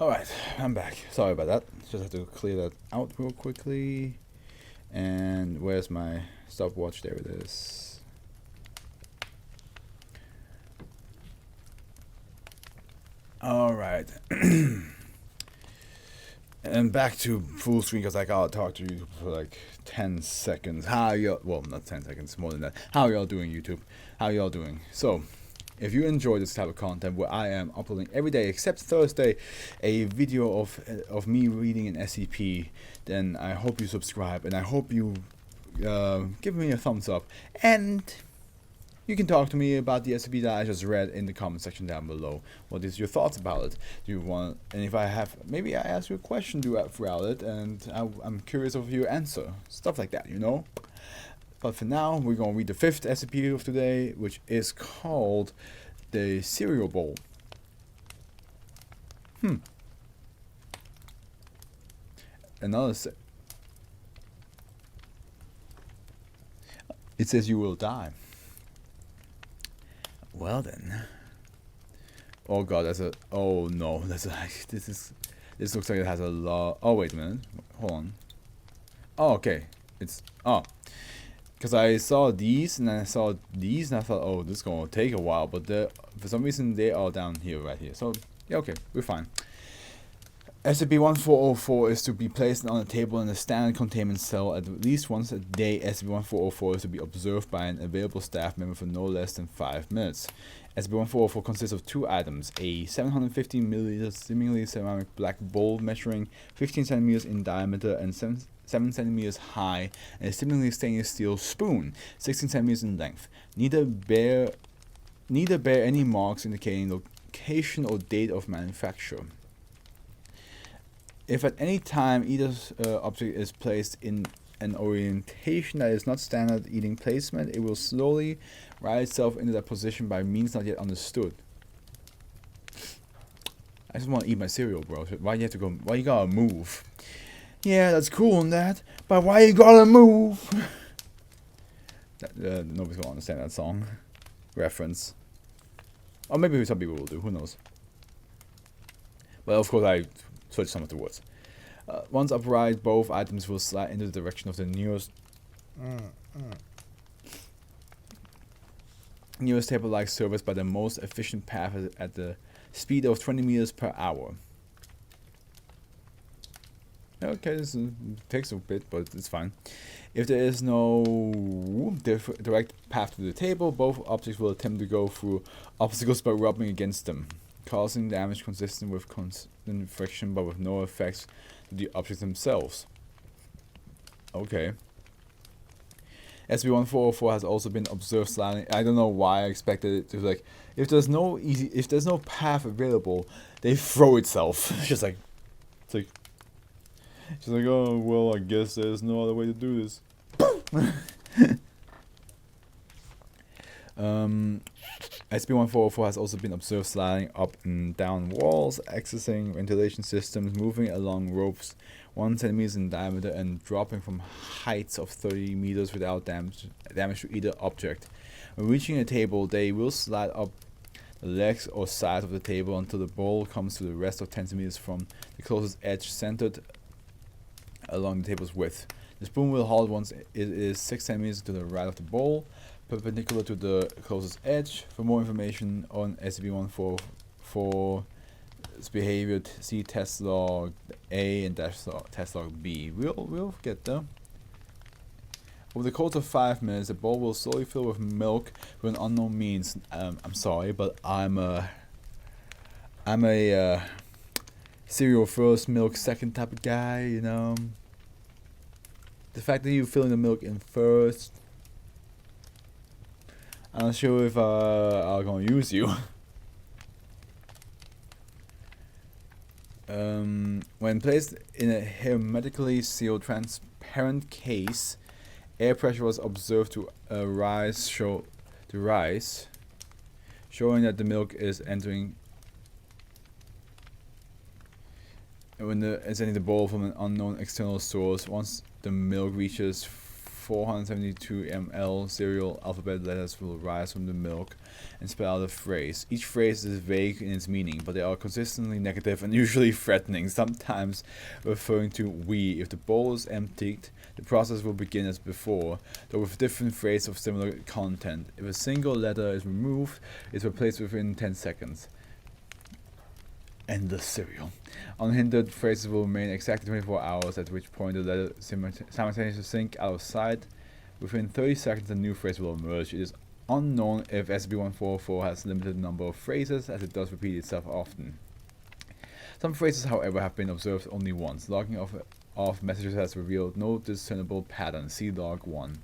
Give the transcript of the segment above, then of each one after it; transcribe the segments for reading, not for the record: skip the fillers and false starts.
Alright, I'm back. Sorry about that. Just have to clear that out real quickly. And where's my stopwatch? There it is. Alright. And back to full screen because I gotta talk to you for like 10 seconds. How y'all, well, not 10 seconds, more than that. How y'all doing, YouTube? How y'all doing? So, if you enjoy this type of content where I am uploading every day except Thursday a video of me reading an SCP, then I hope you subscribe and I hope you give me a thumbs up, and you can talk to me about the SCP that I just read in the comment section down below. What is your thoughts about it? Do you want, and if I have, maybe I ask you a question throughout it and I'm curious of your answer. Stuff like that, you know? But for now, we're going to read the 5th SCP of today, which is called the Cereal Bowl. Another it says you will die. Well then. Oh god, that's a, oh no, that's a, this looks like it has a lot. Oh wait a minute, hold on. Oh okay, it's, oh, because I saw these and then I saw these and I thought, oh, this is gonna take a while, but for some reason they are down here, right here. So yeah, okay, we're fine. SCP-1404 is to be placed on a table in a standard containment cell at least once a day. SCP-1404 is to be observed by an available staff member for no less than 5 minutes. SCP-1404 consists of 2 items: a 750 milliliter seemingly ceramic black bowl measuring 15 centimeters in diameter and 7 centimeters high, and a seemingly stainless steel spoon 16 centimeters in length. Neither bear any marks indicating location or date of manufacture. If at any time either object is placed in an orientation that is not standard eating placement, it will slowly rise itself into that position by means not yet understood. I just want to eat my cereal, bro. Why you have to go? Why you gotta move? Yeah, that's cool and that, but why you gotta move? Nobody's gonna understand that song reference. Or maybe some people will do. Who knows? But of course, I switch some of the words. Once upright, both items will slide into the direction of the nearest table-like surface by the most efficient path at the speed of 20 meters per hour. Okay, this takes a bit, but it's fine. If there is no direct path to the table, both objects will attempt to go through obstacles by rubbing against them, causing damage consistent with constant friction but with no effects to the objects themselves. Okay. SCP-1404 has also been observed sliding. I don't know why I expected it to, like, if there's no path available, they throw itself. It's like, oh well, I guess there's no other way to do this. SCP-1404 has also been observed sliding up and down walls, accessing ventilation systems, moving along ropes 1 centimeter in diameter, and dropping from heights of 30 meters without damage to either object. When reaching a table, they will slide up the legs or sides of the table until the bowl comes to the rest of 10 centimeters from the closest edge, centered along the table's width. The spoon will halt once it is 6 centimeters to the right of the bowl, perpendicular to the closest edge. For more information on SCP-1404's behavior, see test log A and test log B. We'll get there. Over the course of 5 minutes, the bowl will slowly fill with milk through an unknown means. I'm sorry, but I'm a cereal first, milk second type of guy, you know. The fact that you're filling the milk in first, I'm not sure if I'm gonna use you. When placed in a hermetically sealed transparent case, air pressure was observed to rise, showing that the milk is entering the bowl from an unknown external source. Once the milk reaches 472 ml cereal alphabet letters will rise from the milk and spell out a phrase. Each phrase is vague in its meaning, but they are consistently negative and usually threatening, sometimes referring to "we." If the bowl is emptied, the process will begin as before, though with different phrases of similar content. If a single letter is removed, it's replaced within 10 seconds. Endless cereal. Unhindered phrases will remain exactly 24 hours, at which point the letter simultaneously sink out of sight. Within 30 seconds, a new phrase will emerge. It is unknown if SCP-1404 has a limited number of phrases, as it does repeat itself often. Some phrases, however, have been observed only once. Logging of messages has revealed no discernible pattern. See log 1.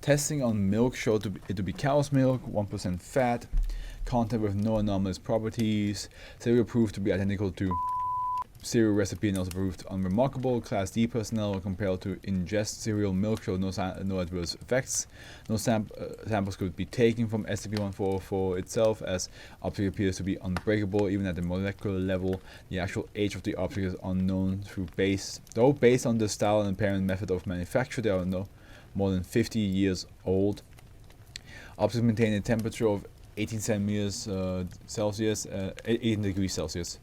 Testing on milk showed it to be cow's milk, 1% fat, content with no anomalous properties. Cereal proved to be identical to cereal recipe and also proved unremarkable. Class D personnel compelled to ingest cereal milk showed no adverse effects. No samples could be taken from SCP-1404 itself, as object appears to be unbreakable even at the molecular level. The actual age of the object is unknown, though based on the style and apparent method of manufacture, they are no more than 50 years old. Objects maintain a temperature of 18 centimeters Celsius, 18 degrees Celsius,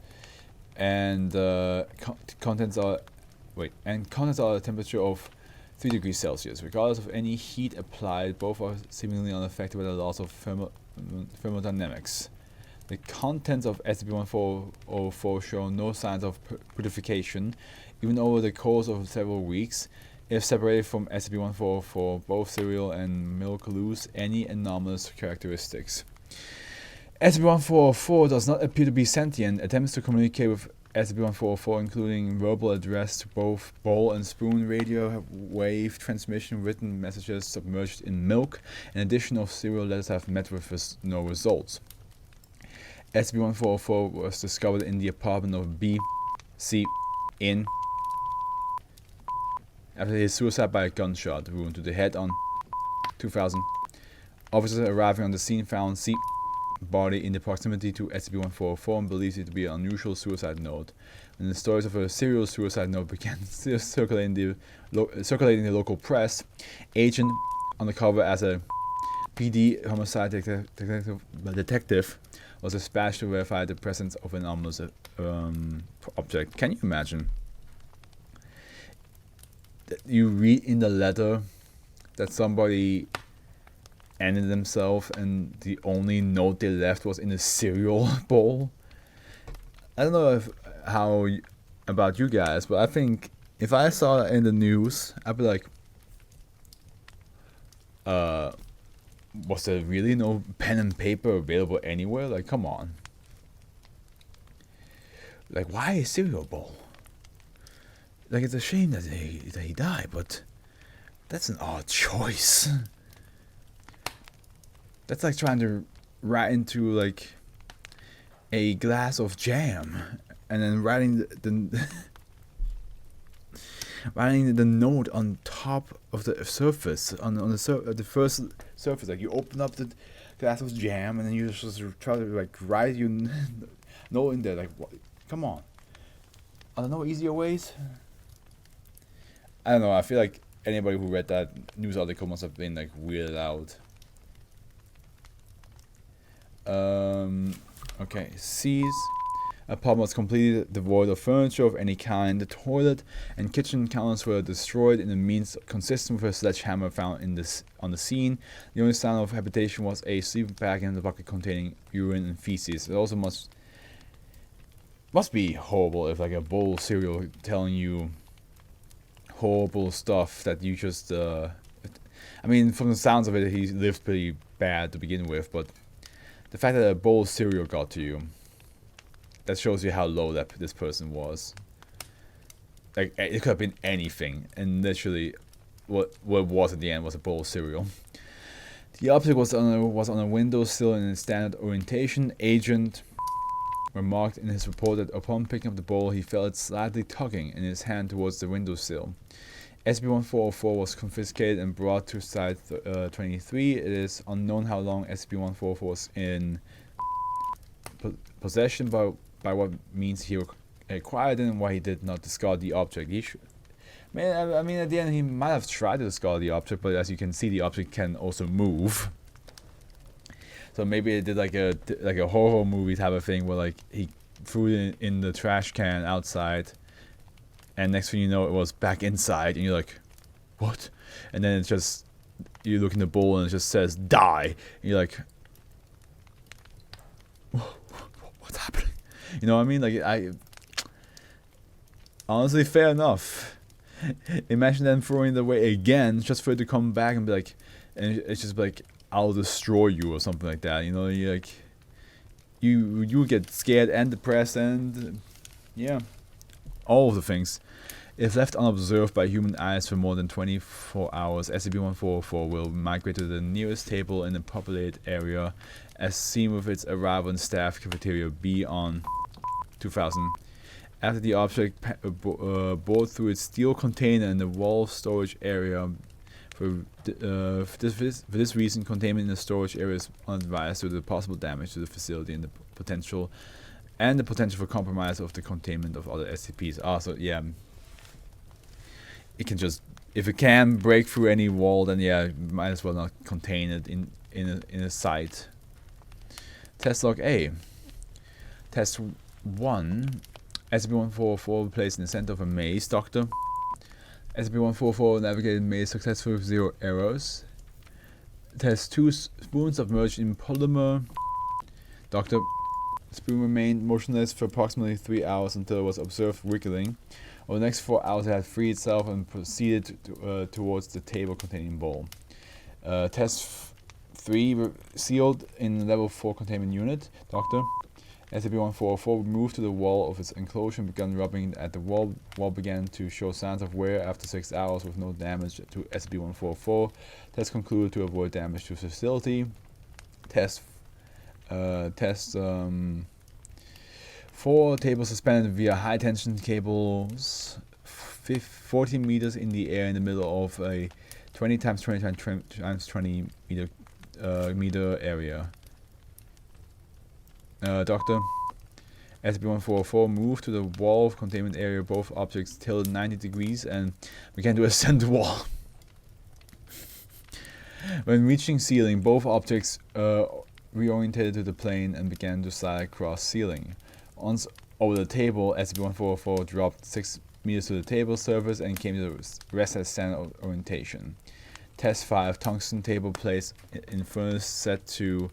and contents are a temperature of 3 degrees Celsius. Regardless of any heat applied, both are seemingly unaffected by the laws of thermodynamics. The contents of SCP-1404 show no signs of purification, even over the course of several weeks. If separated from SCP-1404, both cereal and milk lose any anomalous characteristics. SCP-1404 does not appear to be sentient. Attempts to communicate with SCP-1404, including verbal address to both bowl and spoon, radio wave transmission, written messages submerged in milk, and addition of cereal letters have met with no results. SCP-1404 was discovered in the apartment of B.C. in after his suicide by a gunshot wound to the head on 2000. Officers arriving on the scene found C body in the proximity to SCP-1404 and believes it to be an unusual suicide note. When the stories of a serial suicide note began circulating the local press, agent undercover as a PD homicide detective was dispatched to verify the presence of an anomalous object. Can you imagine? You read in the letter that somebody ended themselves and the only note they left was in a cereal bowl. I don't know how about you guys, but I think if I saw it in the news, I'd be like, was there really no pen and paper available anywhere? Like, come on. Like, why a cereal bowl? Like, it's a shame that he died, but that's an odd choice. That's like trying to write into like a glass of jam and then writing the note on top of the surface on the first surface. Like, you open up the glass of jam and then you just try to like write your note in there. Like, what? Come on, are there no easier ways? I don't know. I feel like anybody who read that news article must have been like weirded out. Okay, C's apartment was completely devoid of furniture of any kind. The toilet and kitchen counters were destroyed in a means consistent with a sledgehammer found on the scene. The only sign of habitation was a sleeping bag in the bucket containing urine and feces. It also must be horrible if like a bowl of cereal telling you horrible stuff that you just I mean, from the sounds of it, he lived pretty bad to begin with, but the fact that a bowl of cereal got to you, that shows you how low this person was. Like, it could have been anything, and literally what it was at the end was a bowl of cereal. The object was on a windowsill in its standard orientation. Agent remarked in his report that upon picking up the bowl, he felt it slightly tugging in his hand towards the windowsill. SCP-1404 was confiscated and brought to Site 23. It is unknown how long SCP-1404 was in possession, by what means he acquired it, and why he did not discard the object. Man, I mean, at the end, he might have tried to discard the object, but as you can see, the object can also move. So maybe it did like a horror movie type of thing where like he threw it in the trash can outside, and next thing you know, it was back inside, and you're like, what? And then it's just, you look in the bowl and it just says die, and you're like, what's happening? You know what I mean? Like, honestly, fair enough. Imagine them throwing it away again just for it to come back and be like, and it's just like, I'll destroy you or something like that. You know, you like, you get scared and depressed and yeah, all of the things. If left unobserved by human eyes for more than 24 hours, SCP-1404 will migrate to the nearest table in the populated area, as seen with its arrival in staff cafeteria B on 2000. After the object bored through its steel container in the wall storage area, for this reason, containment in the storage area is unadvised due to the possible damage to the facility and the potential for compromise of the containment of other SCPs. Also, yeah, it can just, if it can break through any wall, then yeah, might as well not contain it in a site. Test log A. Test 1. SCP-1404 placed in the center of a maze. Doctor. SCP-1404 navigated maze successfully with 0 errors. Test 2. Spoon submerged in polymer. Doctor. Spoon remained motionless for approximately 3 hours until it was observed wiggling. Over the next 4 hours, it had freed itself and proceeded towards the table containing bowl. Test 3. Sealed in level 4 containment unit. Doctor. SCP-1404 moved to the wall of its enclosure and began rubbing at the wall. Wall began to show signs of wear after 6 hours with no damage to SCP-1404. Test concluded to avoid damage to the facility. Test 4. Tables suspended via high tension cables 14 meters in the air in the middle of a 20 times 20 times 20 meter area. Doctor. SCP-1404 moved to the wall of containment area. Both objects tilted 90 degrees and began to ascend the wall. When reaching ceiling, both objects reorientated to the plane and began to slide across ceiling. Once over the table, SCP-1404 dropped 6 meters to the table surface and came to the rest at standard orientation. Test 5. Tungsten table placed in furnace set to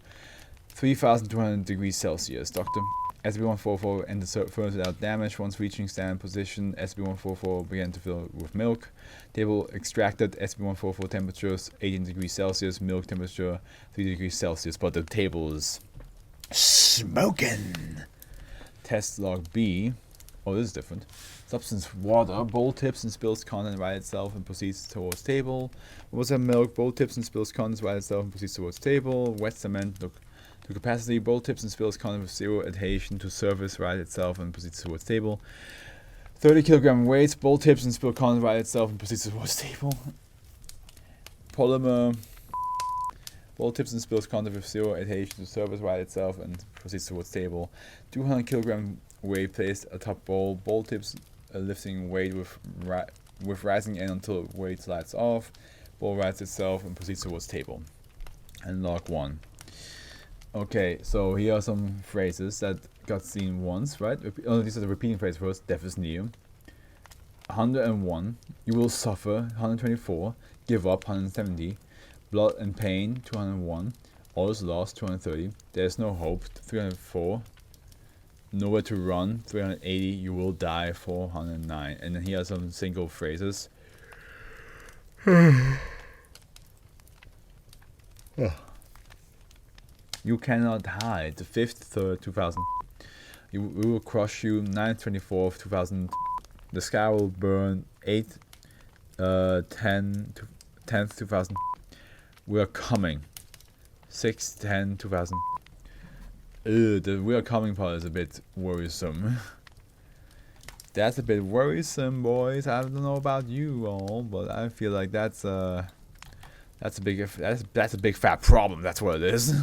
3,200 degrees Celsius. Doctor. SCP-1404 entered the furnace without damage. Once reaching standard position, SCP-1404 began to fill with milk. Table extracted. SCP-1404 temperatures 18 degrees Celsius. Milk temperature 3 degrees Celsius. But the table is smoking. Test log B. Oh, this is different. Substance water. Bowl tips and spills content right itself and proceeds towards table. Was that milk? Bowl tips and spills contents right itself and proceeds towards table. Wet cement. Look. To capacity, bowl tips and spills content with 0 adhesion to surface right itself and proceeds towards table. 30 kilogram weight, bowl tips and spill content right itself and proceeds towards table. Polymer, bowl tips and spills content with 0 adhesion to surface right itself and proceeds towards table. 200 kilogram weight placed atop bowl, bowl tips lifting weight with rising end until weight slides off. Bowl rights itself and proceeds towards table. And log 1. Okay, so here are some phrases that got seen once, right? These are the repeating phrases first. Death is near. 101. You will suffer. 124. Give up. 170. Blood and pain. 201. All is lost. 230. There is no hope. 304. Nowhere to run. 380. You will die. 409. And then here are some single phrases. You cannot hide. The 5th, 3rd, 2000. We will crush you. 9th, 24th, 2000. The sky will burn. 8th, 10th, 2000. We are coming. 6th, 10, 2000. The we are coming part is a bit worrisome. That's a bit worrisome, boys. I don't know about you all, but I feel like that's a big fat problem. That's what it is.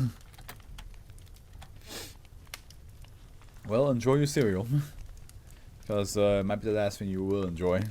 Well, enjoy your cereal, because it might be the last thing you will enjoy.